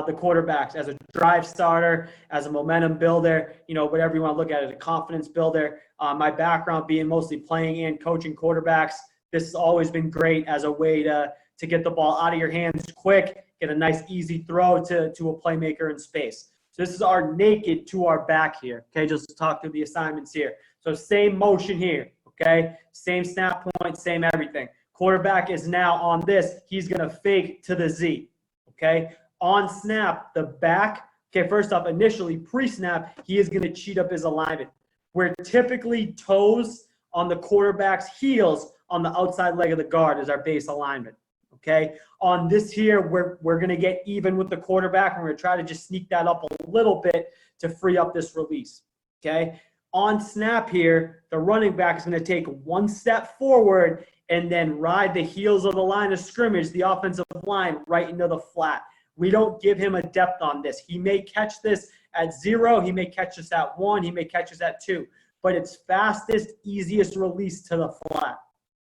the quarterbacks, as a drive starter, as a momentum builder, whatever you want to look at it, a confidence builder. My background being mostly playing and coaching quarterbacks, this has always been great as a way to get the ball out of your hands quick, get a nice easy throw to a playmaker in space. So this is our naked to our back here. Okay, just to talk through the assignments here. So same motion here, okay? Same snap point, same everything. Quarterback is now on this. He's going to fake to the Z, okay? On snap, the back, okay, first off, initially, pre-snap, he is going to cheat up his alignment. We're typically toes on the quarterback's heels on the outside leg of the guard is our base alignment, okay? On this here, we're going to get even with the quarterback, and we're going to try to just sneak that up a little bit to free up this release, okay? On snap here, the running back is going to take one step forward and then ride the heels of the line of scrimmage, the offensive line, right into the flat. We don't give him a depth on this. He may catch this at 0. He may catch this at 1. He may catch this at 2. But it's fastest, easiest release to the flat,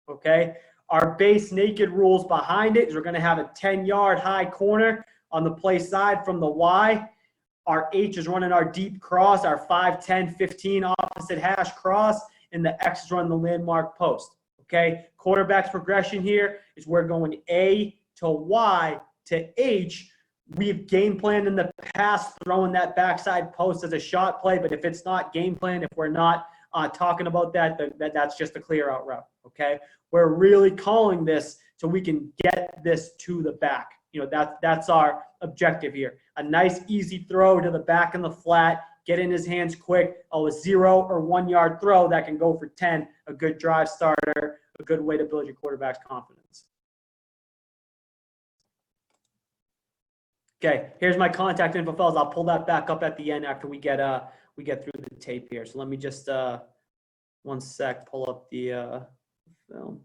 okay? Our base naked rules behind it is we're going to have a 10-yard high corner on the play side from the Y. Our H is running our deep cross, our 5, 10, 15 opposite hash cross, and the X is running the landmark post. Okay, quarterback's progression here is we're going A to Y to H. We've game planned in the past throwing that backside post as a shot play, but if it's not game planned, if we're not talking about that, that's just a clear out route. Okay, we're really calling this so we can get this to the back. That's our objective here. A nice easy throw to the back in the flat. Get in his hands quick. A 0 or 1 yard throw that can go for 10. A good drive starter, a good way to build your quarterback's confidence. Okay, here's my contact info, fellas. I'll pull that back up at the end after we get through the tape here. So let me just 1 sec, pull up the film.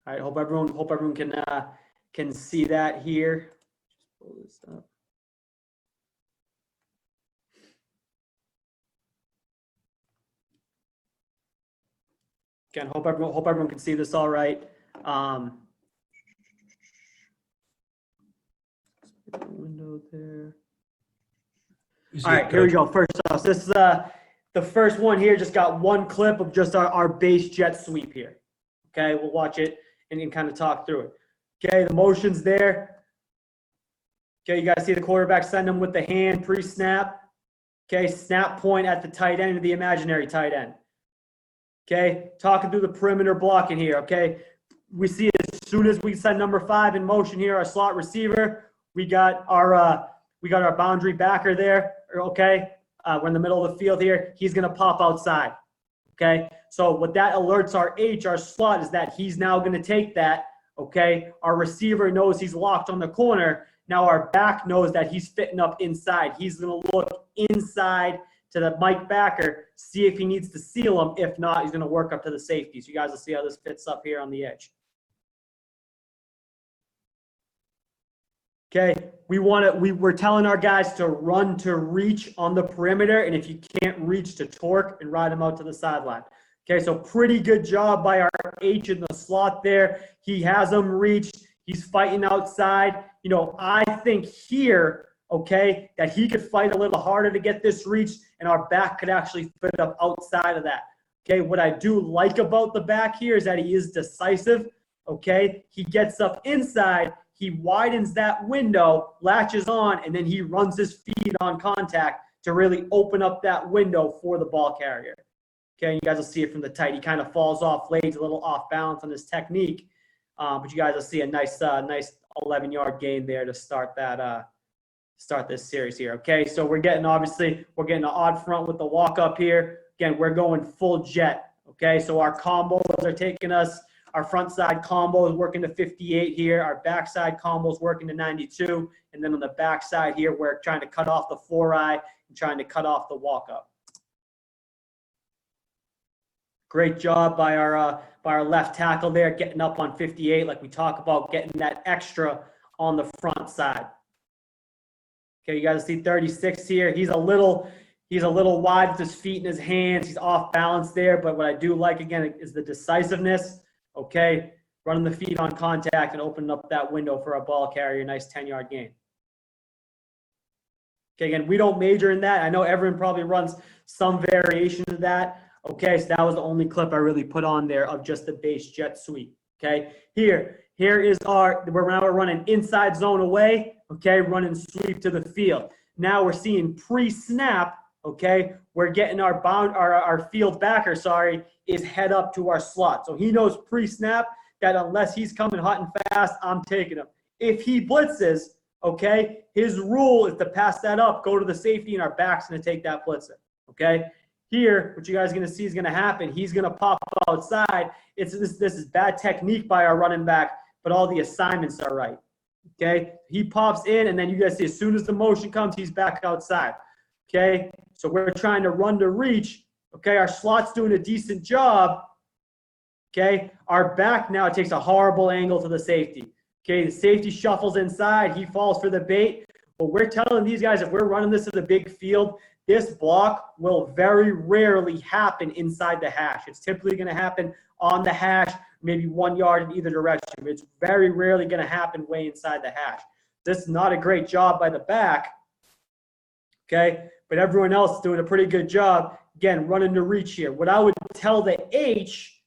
All right, hope everyone can see that here. Just pull this up. Again, hope everyone can see this all right. Window there. All right, here we go. First off, this is the first one here. Just got one clip of just our base jet sweep here. Okay, we'll watch it and kind of talk through it. Okay, the motion's there. Okay, you guys see the quarterback send them with the hand pre-snap. Okay, snap point at the tight end of the imaginary tight end. Okay, talking through the perimeter blocking here. Okay, we see as soon as we send number 5 in motion here, our slot receiver, we got our boundary backer there. Okay, we're in the middle of the field here. He's gonna pop outside. Okay, so what that alerts our H, our slot, is that he's now gonna take that. Okay, our receiver knows he's locked on the corner. Now our back knows that he's fitting up inside. He's gonna look inside to the Mike backer, see if he needs to seal him. If not, he's going to work up to the safety. So you guys will see how this fits up here on the edge. Okay, we're telling our guys to run to reach on the perimeter, and if you can't reach, to torque and ride them out to the sideline. Okay, so pretty good job by our H in the slot there. He has them reached. He's fighting outside. I think here, okay, that he could fight a little harder to get this reached, and our back could actually fit up outside of that. Okay, what I do like about the back here is that he is decisive. Okay, he gets up inside, he widens that window, latches on, and then he runs his feet on contact to really open up that window for the ball carrier. Okay, you guys will see it from the tight. He kind of falls off, lays a little off balance on his technique, but you guys will see a nice 11-yard gain there to start this series here. Okay, so we're getting an odd front with the walk up here. Again, we're going full jet. Okay, so our combos are taking us. Our front side combo is working to 58 here. Our backside combo is working to 92. And then on the backside here, we're trying to cut off the 4-eye and trying to cut off the walk up. Great job by our left tackle there, getting up on 58, like we talk about, getting that extra on the front side. Okay, you guys see 36 here. He's a little wide with his feet and his hands. He's off balance there, but what I do like, again, is the decisiveness. Okay, running the feet on contact and opening up that window for a ball carrier. Nice 10-yard gain. Okay, again, we don't major in that. I know everyone probably runs some variation of that. Okay, so that was the only clip I really put on there of just the base jet sweep. Okay, here is we're running inside zone away. Okay, running sweep to the field. Now we're seeing pre-snap. Okay, we're getting our field backer, is head up to our slot. So he knows pre-snap that unless he's coming hot and fast, I'm taking him. If he blitzes, okay, his rule is to pass that up, go to the safety, and our back's going to take that blitzer. Okay, here, what you guys are going to see is going to happen. He's going to pop outside. This is bad technique by our running back, but all the assignments are right. Okay, he pops in, and then you guys see as soon as the motion comes, he's back outside. Okay, so we're trying to run to reach. Okay, our slot's doing a decent job. Okay, our back now takes a horrible angle to the safety. Okay, the safety shuffles inside. He falls for the bait. But we're telling these guys, if we're running this to the big field, this block will very rarely happen inside the hash. It's typically going to happen on the hash, maybe 1 yard in either direction. But it's very rarely going to happen way inside the hash. This is not a great job by the back. Okay, but everyone else is doing a pretty good job. Again, running to reach here. What I would tell the H,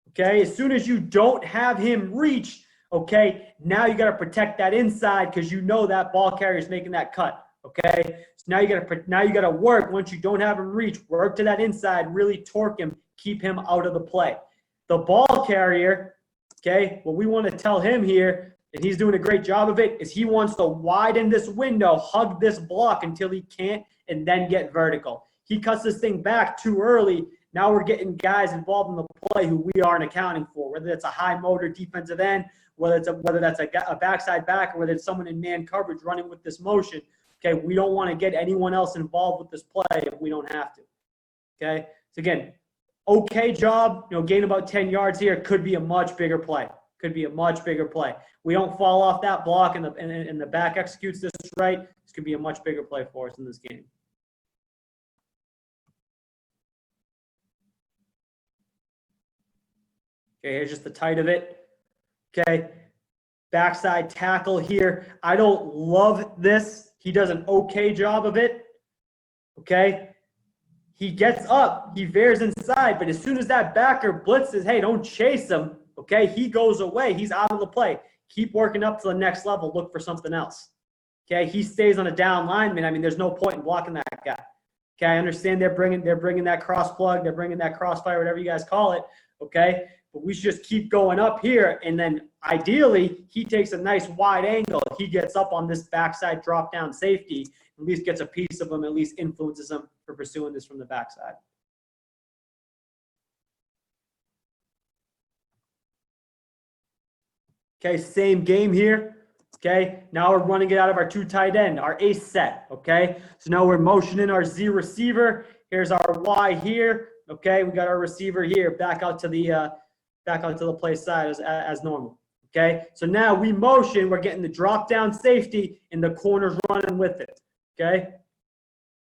okay, as soon as you don't have him reach, okay, now you got to protect that inside because you know that ball carrier is making that cut. Okay, so now you got to work once you don't have him reach, work to that inside, really torque him, keep him out of the play. The ball carrier, okay, what we want to tell him here, and he's doing a great job of it, is he wants to widen this window, hug this block until he can't, and then get vertical. He cuts this thing back too early. Now we're getting guys involved in the play who we aren't accounting for, whether it's a high motor defensive end, whether that's a backside back, or whether it's someone in man coverage running with this motion. Okay, we don't want to get anyone else involved with this play if we don't have to. Okay, so again, okay job, gain about 10 yards here. Could be a much bigger play. Could be a much bigger play. We don't fall off that block and the back executes this right. This could be a much bigger play for us in this game. Okay, here's just the tight of it. Okay, backside tackle here. I don't love this. He does an okay job of it. Okay, he gets up, he veers inside, but as soon as that backer blitzes, hey, don't chase him. Okay, he goes away. He's out of the play. Keep working up to the next level. Look for something else. Okay, he stays on a down lineman. I mean, there's no point in blocking that guy. Okay, I understand they're bringing that cross plug, they're bringing that crossfire, whatever you guys call it. Okay, but we should just keep going up here, and then ideally he takes a nice wide angle. He gets up on this backside drop down safety, at least gets a piece of him, at least influences him for pursuing this from the backside. Okay, same game here. Okay, now we're running it out of our two tight end, our ace set. Okay, so now we're motioning our Z receiver. Here's our Y here. Okay, we got our receiver here back out to the play side as normal. Okay, so now we motion. We're getting the drop down safety, and the corner's running with it. Okay,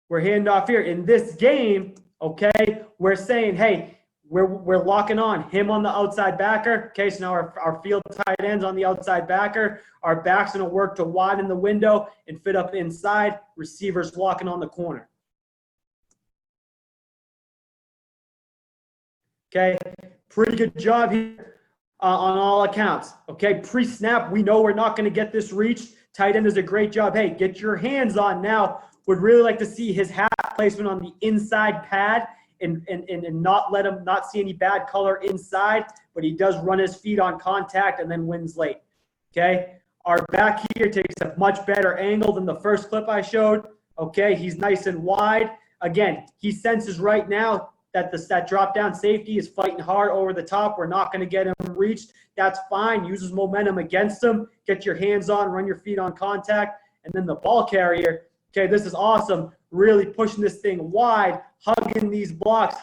we're hand off here in this game. Okay, we're saying, hey, we're locking on him on the outside backer. Okay, so now our field tight ends on the outside backer. Our back's going to work to widen the window and fit up inside. Receivers locking on the corner. Okay, pretty good job here on all accounts. Okay, pre-snap, we know we're not going to get this reached. Tight end does a great job. Hey, get your hands on now. Would really like to see his hat placement on the inside pad and not see any bad color inside, but he does run his feet on contact and then wins late. Okay, our back here takes a much better angle than the first clip I showed. Okay, he's nice and wide. Again, he senses right now that that drop down safety is fighting hard over the top. We're not going to get him reached. That's fine. Uses momentum against him. Get your hands on, run your feet on contact. And then the ball carrier, okay, this is awesome. Really pushing this thing wide, hugging these blocks,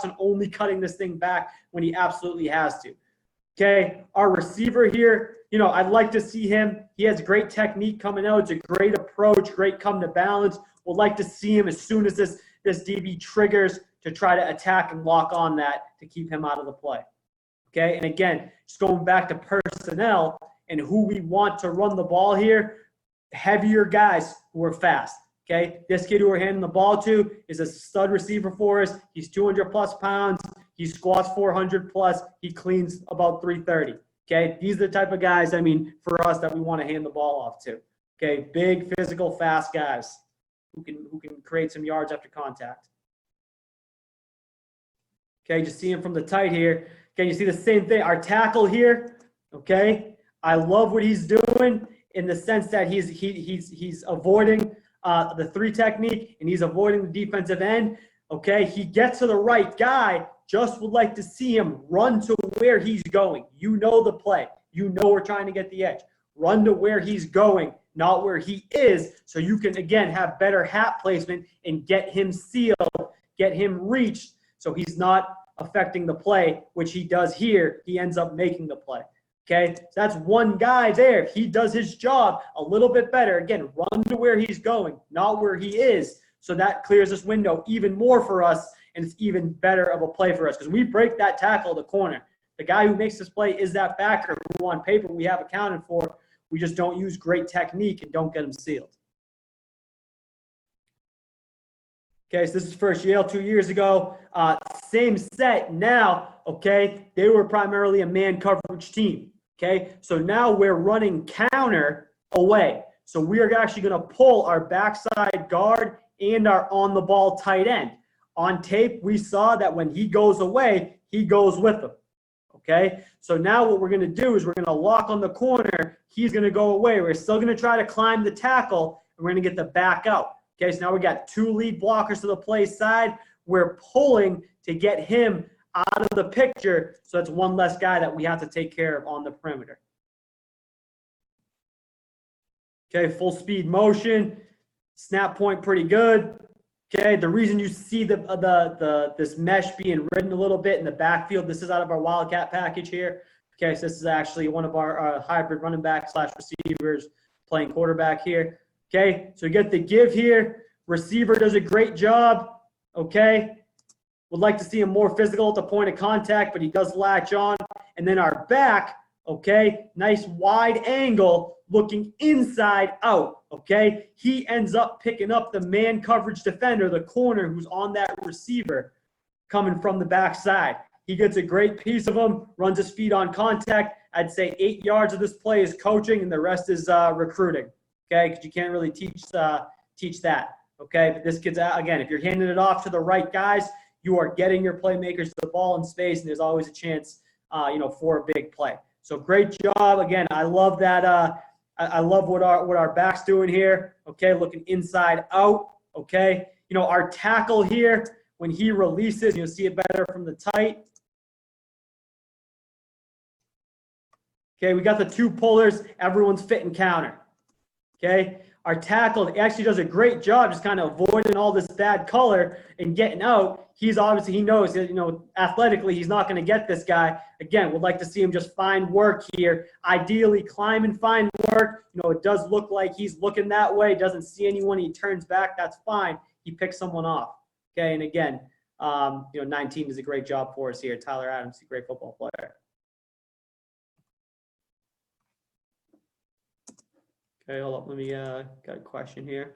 and only cutting this thing back when he absolutely has to. Okay, our receiver here, I'd like to see him. He has great technique coming out. It's a great approach, great come to balance. We'd like to see him as soon as this DB triggers to try to attack and lock on that to keep him out of the play. Okay, and again, just going back to personnel and who we want to run the ball here, heavier guys who are fast. Okay, this kid who we're handing the ball to is a stud receiver for us. He's 200 plus pounds. He squats 400 plus. He cleans about 330. Okay, these are the type of guys, for us that we want to hand the ball off to. Okay, big, physical, fast guys who can create some yards after contact. Okay, just seeing from the tight here. Okay, you see the same thing. Our tackle here, okay, I love what he's doing in the sense that he's avoiding the three technique and he's avoiding the defensive end. Okay, he gets to the right guy. Just would like to see him run to where he's going. You know the play. You know we're trying to get the edge. Run to where he's going, not where he is, so you can, again, have better hat placement and get him sealed, get him reached, so he's not affecting the play, which he does here. He ends up making the play. Okay, so that's one guy there. If he does his job a little bit better, again, run to where he's going, not where he is. So that clears this window even more for us, and it's even better of a play for us because we break that tackle to the corner. The guy who makes this play is that backer who on paper we have accounted for. We just don't use great technique and don't get him sealed. Okay, so this is first Yale 2 years ago. Same set now, okay? They were primarily a man coverage team, okay? So now we're running counter away. So we are actually going to pull our backside guard and our on-the-ball tight end. On tape, we saw that when he goes away, he goes with them, okay? So now what we're going to do is we're going to lock on the corner. He's going to go away. We're still going to try to climb the tackle, and we're going to get the back out. Okay, so now we got two lead blockers to the play side. We're pulling to get him out of the picture, so that's one less guy that we have to take care of on the perimeter. Okay, full speed motion, snap point pretty good. Okay, the reason you see this mesh being ridden a little bit in the backfield, this is out of our Wildcat package here. Okay, so this is actually one of our hybrid running back / receivers playing quarterback here. Okay, so you get the give here. Receiver does a great job. Okay, would like to see him more physical at the point of contact, but he does latch on. And then our back, okay, nice wide angle looking inside out. Okay, he ends up picking up the man coverage defender, the corner who's on that receiver coming from the backside. He gets a great piece of him, runs his feet on contact. I'd say 8 yards of this play is coaching, and the rest is recruiting. Okay, because you can't really teach that. Okay, but this kid's, again, if you're handing it off to the right guys, you are getting your playmakers the ball in space, and there's always a chance, for a big play. So great job. Again, I love that. I love what our back's doing here. Okay, looking inside out. Okay, our tackle here, when he releases, you'll see it better from the tight. Okay, we got the two pullers. Everyone's fit and counter. Okay, our tackle actually does a great job just kind of avoiding all this bad color and getting out. He knows that, athletically, he's not going to get this guy. Again, would like to see him just find work here. Ideally, climb and find work. It does look like he's looking that way. Doesn't see anyone. He turns back. That's fine. He picks someone off. Okay, and again, 19 does a great job for us here. Tyler Adams, a great football player. Okay, hold up. Let me got a question here.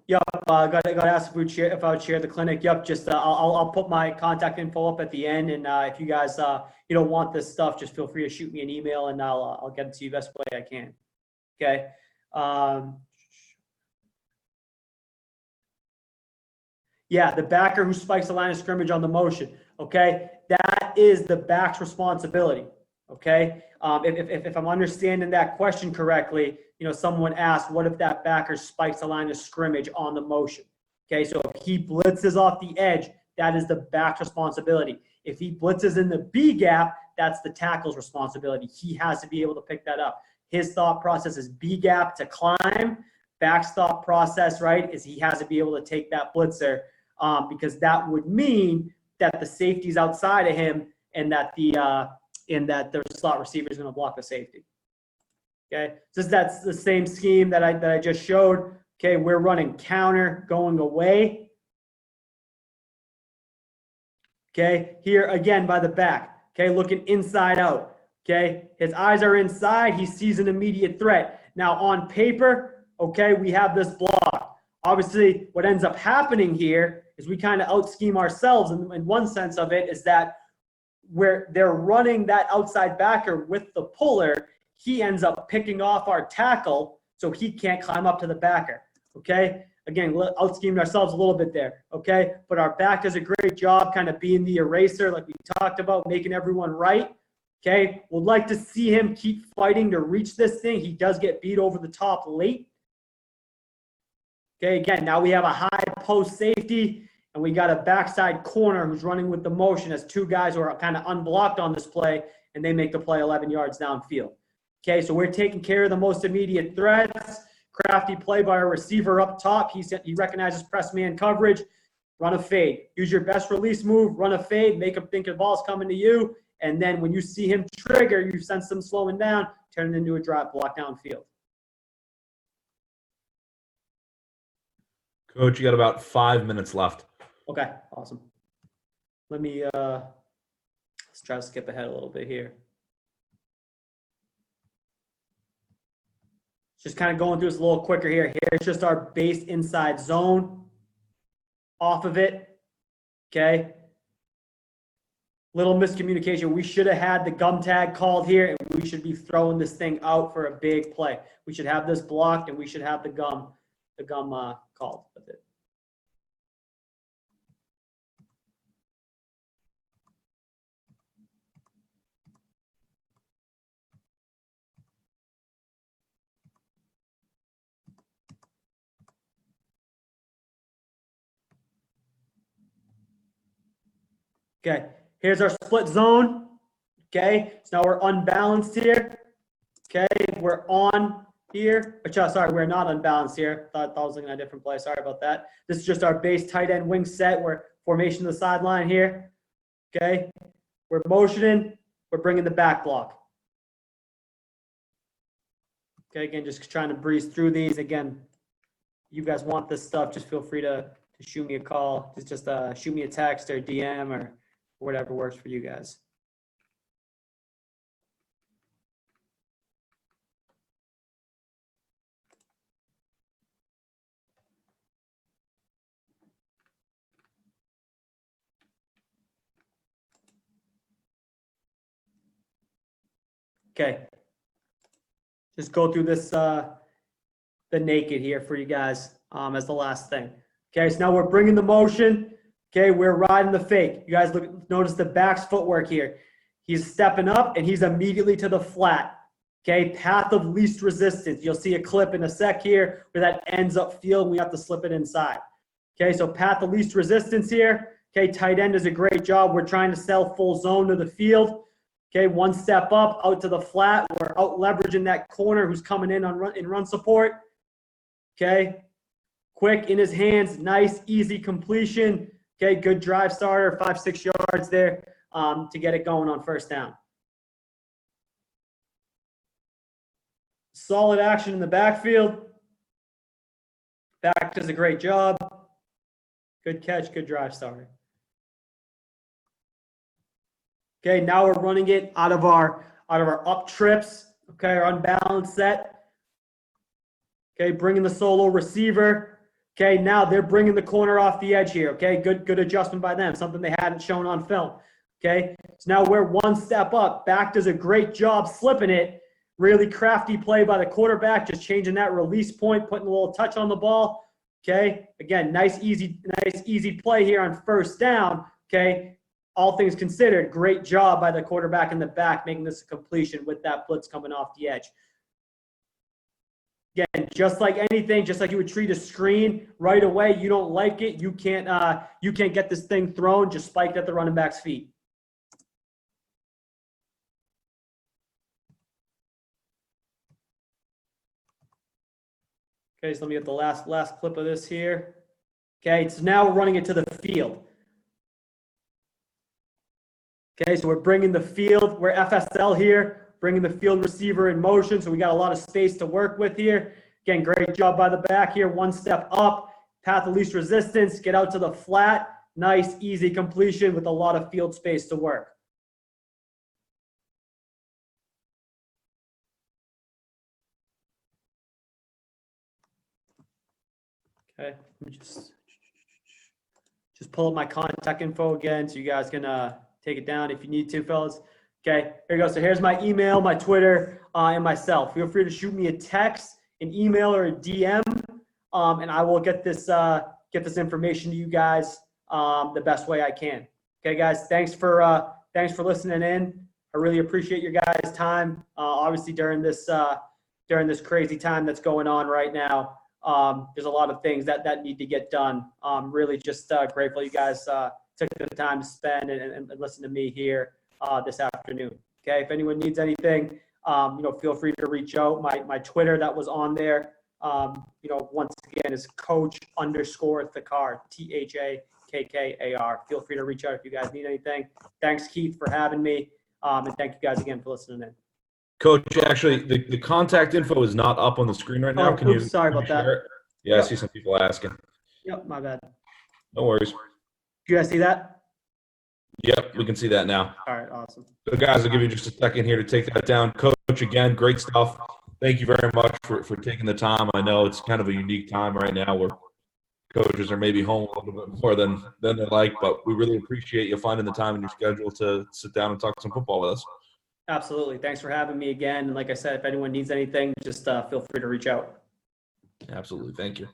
Yeah, got asked if I would share the clinic. Yep, just I'll put my contact info up at the end, and if you guys want this stuff, just feel free to shoot me an email, and I'll get it to you best way I can. Okay. Yeah, the backer who spikes the line of scrimmage on the motion. Okay, that is the back's responsibility. Okay, if I'm understanding that question correctly, someone asked, what if that backer spikes the line of scrimmage on the motion? Okay, so if he blitzes off the edge, that is the back's responsibility. If he blitzes in the B gap, that's the tackle's responsibility. He has to be able to pick that up. His thought process is B gap to climb. Back's thought process, right, is he has to be able to take that blitzer because that would mean that the safety's outside of him and that the slot receiver is going to block the safety. Okay, so that's the same scheme that I just showed. Okay, we're running counter going away. Okay, here again by the back. Okay, looking inside out. Okay, his eyes are inside. He sees an immediate threat. Now on paper, okay, we have this block. Obviously, what ends up happening here is we kind of out-scheme ourselves. And one sense of it is that where they're running that outside backer with the puller, he ends up picking off our tackle, so he can't climb up to the backer. Okay, again, out-schemed ourselves a little bit there. Okay, but our back does a great job kind of being the eraser, like we talked about, making everyone right. Okay, would like to see him keep fighting to reach this thing. He does get beat over the top late. Okay, again, now we have a high post safety, and we got a backside corner who's running with the motion as two guys who are kind of unblocked on this play, and they make the play 11 yards downfield. Okay, so we're taking care of the most immediate threats. Crafty play by our receiver up top. He recognizes press man coverage. Run a fade. Use your best release move. Run a fade. Make him think the ball's coming to you. And then when you see him trigger, you sense them slowing down, turn it into a drop block downfield. Coach, you got about 5 minutes left. Okay, awesome. Let me let's try to skip ahead a little bit here. Just kind of going through this a little quicker here. Here's just our base inside zone. Off of it, okay? Little miscommunication. We should have had the gum tag called here, and we should be throwing this thing out for a big play. We should have this blocked, and we should have the gum called with it. Okay, here's our split zone. Okay, so now we're unbalanced here. Okay, we're on here. Sorry, we're not unbalanced here. Thought I was looking at a different play. Sorry about that. This is just our base tight end wing set. We're formation to the sideline here. Okay, we're motioning. We're bringing the back block. Okay, again, just trying to breeze through these. Again, you guys want this stuff, just feel free to shoot me a call. Just shoot me a text or DM or whatever works for you guys. Okay. Just go through this, the naked here for you guys as the last thing. Okay, so now we're bringing the motion. Okay, we're riding the fake. You guys notice the back's footwork here. He's stepping up and he's immediately to the flat. Okay, path of least resistance. You'll see a clip in a sec here where that ends up field. We have to slip it inside. Okay, so path of least resistance here. Okay, tight end does a great job. We're trying to sell full zone to the field. Okay, one step up, out to the flat. We're out leveraging that corner who's coming in on run support. Okay, quick in his hands, nice, easy completion. Okay, good drive starter, 5-6 yards there to get it going on first down. Solid action in the backfield. Back does a great job. Good catch, good drive starter. Okay, now we're running it out of our up trips. Okay, our unbalanced set. Okay, bringing the solo receiver. Okay, now they're bringing the corner off the edge here. Okay, good adjustment by them, something they hadn't shown on film. Okay, so now we're one step up. Back does a great job slipping it. Really crafty play by the quarterback, just changing that release point, putting a little touch on the ball. Okay, again, nice easy play here on first down. Okay, all things considered, great job by the quarterback in the back, making this a completion with that blitz coming off the edge. Again, just like anything, just like you would treat a screen right away, you don't like it, you can't get this thing thrown, just spiked at the running back's feet. Okay, so let me get the last clip of this here. Okay, so now we're running it to the field. Okay, so we're bringing the field, we're FSL here, bringing the field receiver in motion, so we got a lot of space to work with here. Again, great job by the back here, one step up, path of least resistance, get out to the flat, nice, easy completion with a lot of field space to work. Okay, let me just pull up my contact info again so you guys can take it down if you need to, fellas. Okay, here we go. So here's my email, my Twitter, and myself. Feel free to shoot me a text, an email, or a DM, and I will get this information to you guys the best way I can. Okay, guys, thanks for listening in. I really appreciate your guys' time. Obviously, during this crazy time that's going on right now, there's a lot of things that need to get done. Really just grateful you guys took the time to spend and listen to me here this afternoon. Okay, if anyone needs anything, feel free to reach out. My Twitter that was on there, once again is coach_Thakkar, THAKKAR. Feel free to reach out if you guys need anything. Thanks, Keith, for having me, and thank you guys again for listening in. Coach, actually, the contact info is not up on the screen right now. Oh, Can you? sorry about that. It? Yeah, Yep. I see some people asking. Yep, my bad. No worries. Do you guys see that? Yep, we can see that now. All right, awesome. So, guys, I'll give you just a second here to take that down. Coach, again, great stuff. Thank you very much for taking the time. I know it's kind of a unique time right now where coaches are maybe home a little bit more than they like, but we really appreciate you finding the time in your schedule to sit down and talk some football with us. Absolutely. Thanks for having me again. And like I said, if anyone needs anything, just feel free to reach out. Absolutely. Thank you.